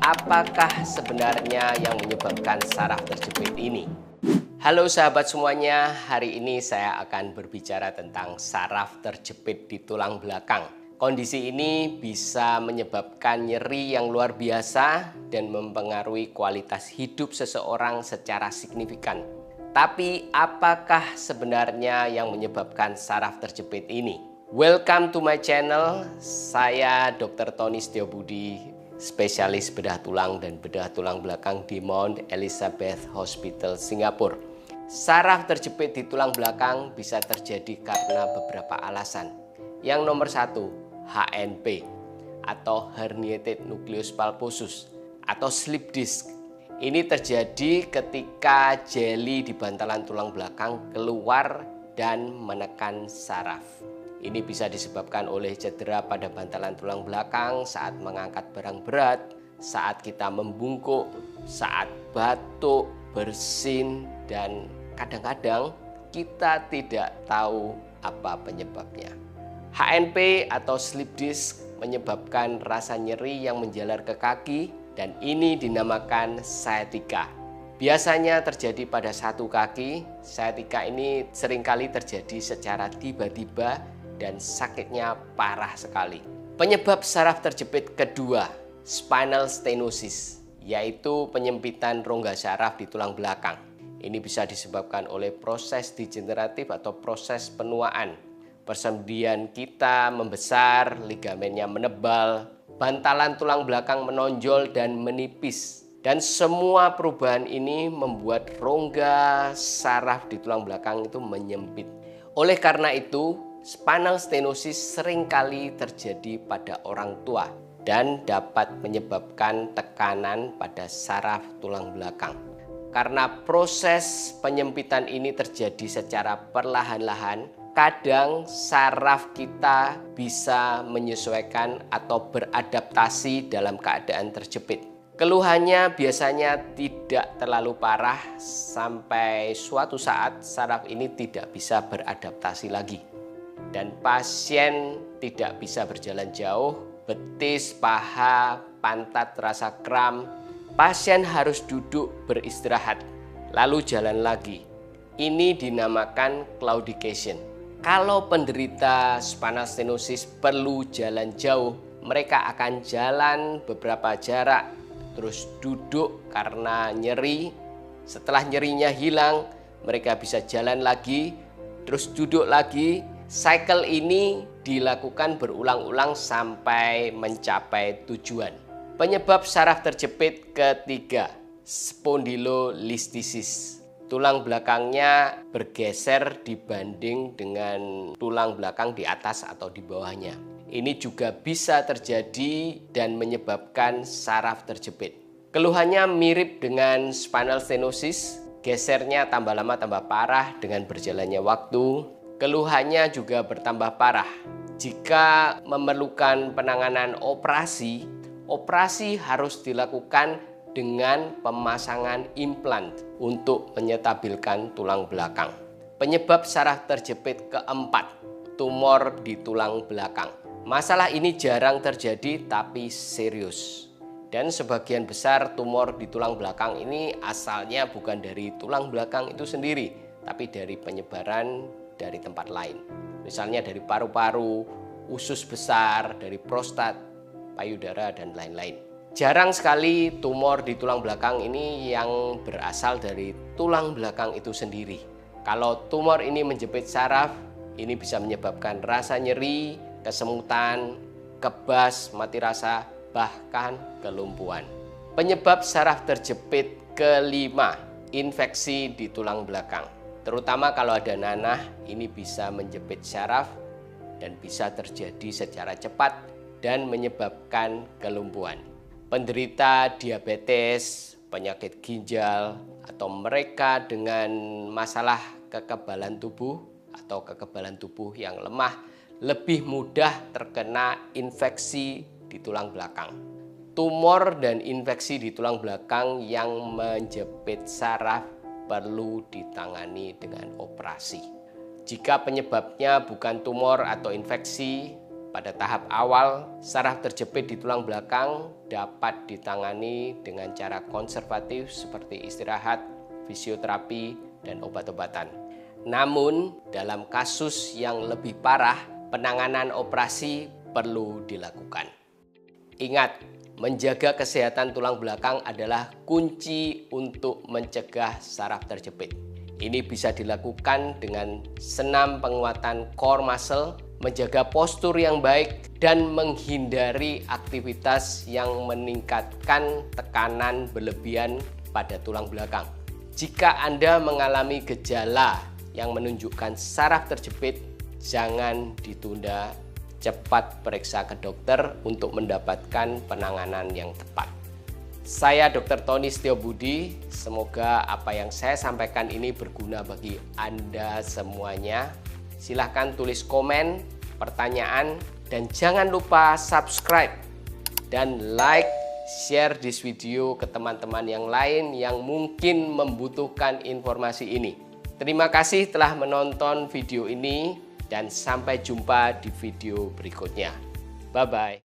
apakah sebenarnya yang menyebabkan saraf terjepit ini? Halo sahabat semuanya, hari ini saya akan berbicara tentang saraf terjepit di tulang belakang. Kondisi ini bisa menyebabkan nyeri yang luar biasa dan mempengaruhi kualitas hidup seseorang secara signifikan. Tapi apakah sebenarnya yang menyebabkan saraf terjepit ini? Welcome to my channel, saya Dr. Tony Setiobudi, spesialis bedah tulang dan bedah tulang belakang di Mount Elizabeth Hospital, Singapura. Saraf terjepit di tulang belakang bisa terjadi karena beberapa alasan. Yang nomor satu, HNP atau herniated nucleus pulposus atau slip disc. Ini terjadi ketika jeli di bantalan tulang belakang keluar dan menekan saraf. Ini bisa disebabkan oleh cedera pada bantalan tulang belakang saat mengangkat barang berat, saat kita membungkuk, saat batuk, bersin, dan kadang-kadang kita tidak tahu apa penyebabnya. HNP atau slip disc menyebabkan rasa nyeri yang menjalar ke kaki dan ini dinamakan sciatica. Biasanya terjadi pada satu kaki. Sciatica ini seringkali terjadi secara tiba-tiba dan sakitnya parah sekali. Penyebab saraf terjepit kedua, spinal stenosis, yaitu penyempitan rongga saraf di tulang belakang. Ini bisa disebabkan oleh proses degeneratif atau proses penuaan. Persendian kita membesar, ligamennya menebal, bantalan tulang belakang menonjol dan menipis. Dan semua perubahan ini membuat rongga saraf di tulang belakang itu menyempit. Oleh karena itu, spinal stenosis seringkali terjadi pada orang tua dan dapat menyebabkan tekanan pada saraf tulang belakang. Karena proses penyempitan ini terjadi secara perlahan-lahan, kadang saraf kita bisa menyesuaikan atau beradaptasi dalam keadaan terjepit. Keluhannya biasanya tidak terlalu parah sampai suatu saat saraf ini tidak bisa beradaptasi lagi. Dan pasien tidak bisa berjalan jauh, betis, paha, pantat terasa kram. Pasien harus duduk beristirahat, lalu jalan lagi. Ini dinamakan claudication. Kalau penderita spinal stenosis perlu jalan jauh, mereka akan jalan beberapa jarak, terus duduk karena nyeri. Setelah nyerinya hilang, mereka bisa jalan lagi, terus duduk lagi. Cycle ini dilakukan berulang-ulang sampai mencapai tujuan. Penyebab saraf terjepit ketiga, spondylolisthesis. Tulang belakangnya bergeser dibanding dengan tulang belakang di atas atau di bawahnya. Ini juga bisa terjadi dan menyebabkan saraf terjepit. Keluhannya mirip dengan spinal stenosis, gesernya tambah lama tambah parah dengan berjalannya waktu. Keluhannya juga bertambah parah. Jika memerlukan penanganan operasi harus dilakukan dengan pemasangan implan untuk menyetabilkan tulang belakang. Penyebab saraf terjepit keempat, tumor di tulang belakang. Masalah ini jarang terjadi tapi serius. Dan sebagian besar tumor di tulang belakang ini asalnya bukan dari tulang belakang itu sendiri, tapi dari penyebaran dari tempat lain. Misalnya dari paru-paru, usus besar, dari prostat, payudara, dan lain-lain. Jarang sekali tumor di tulang belakang ini yang berasal dari tulang belakang itu sendiri. Kalau tumor ini menjepit saraf, ini bisa menyebabkan rasa nyeri, kesemutan, kebas, mati rasa, bahkan kelumpuhan. Penyebab saraf terjepit kelima, infeksi di tulang belakang. Terutama kalau ada nanah, ini bisa menjepit saraf dan bisa terjadi secara cepat dan menyebabkan kelumpuhan. Penderita diabetes, penyakit ginjal, atau mereka dengan masalah kekebalan tubuh atau kekebalan tubuh yang lemah lebih mudah terkena infeksi di tulang belakang. Tumor dan infeksi di tulang belakang yang menjepit saraf perlu ditangani dengan operasi. Jika penyebabnya bukan tumor atau infeksi, Pada tahap awal, saraf terjepit di tulang belakang dapat ditangani dengan cara konservatif seperti istirahat, fisioterapi, dan obat-obatan. Namun, dalam kasus yang lebih parah, penanganan operasi perlu dilakukan. Ingat, menjaga kesehatan tulang belakang adalah kunci untuk mencegah saraf terjepit. Ini bisa dilakukan dengan senam penguatan core muscle, menjaga postur yang baik, dan menghindari aktivitas yang meningkatkan tekanan berlebihan pada tulang belakang. Jika Anda mengalami gejala yang menunjukkan saraf terjepit, jangan ditunda, cepat periksa ke dokter untuk mendapatkan penanganan yang tepat. Saya Dr. Tony Setiobudi, semoga apa yang saya sampaikan ini berguna bagi Anda semuanya. Silahkan tulis komen, pertanyaan, dan jangan lupa subscribe dan like, share this video ke teman-teman yang lain yang mungkin membutuhkan informasi ini. Terima kasih telah menonton video ini dan sampai jumpa di video berikutnya. Bye-bye.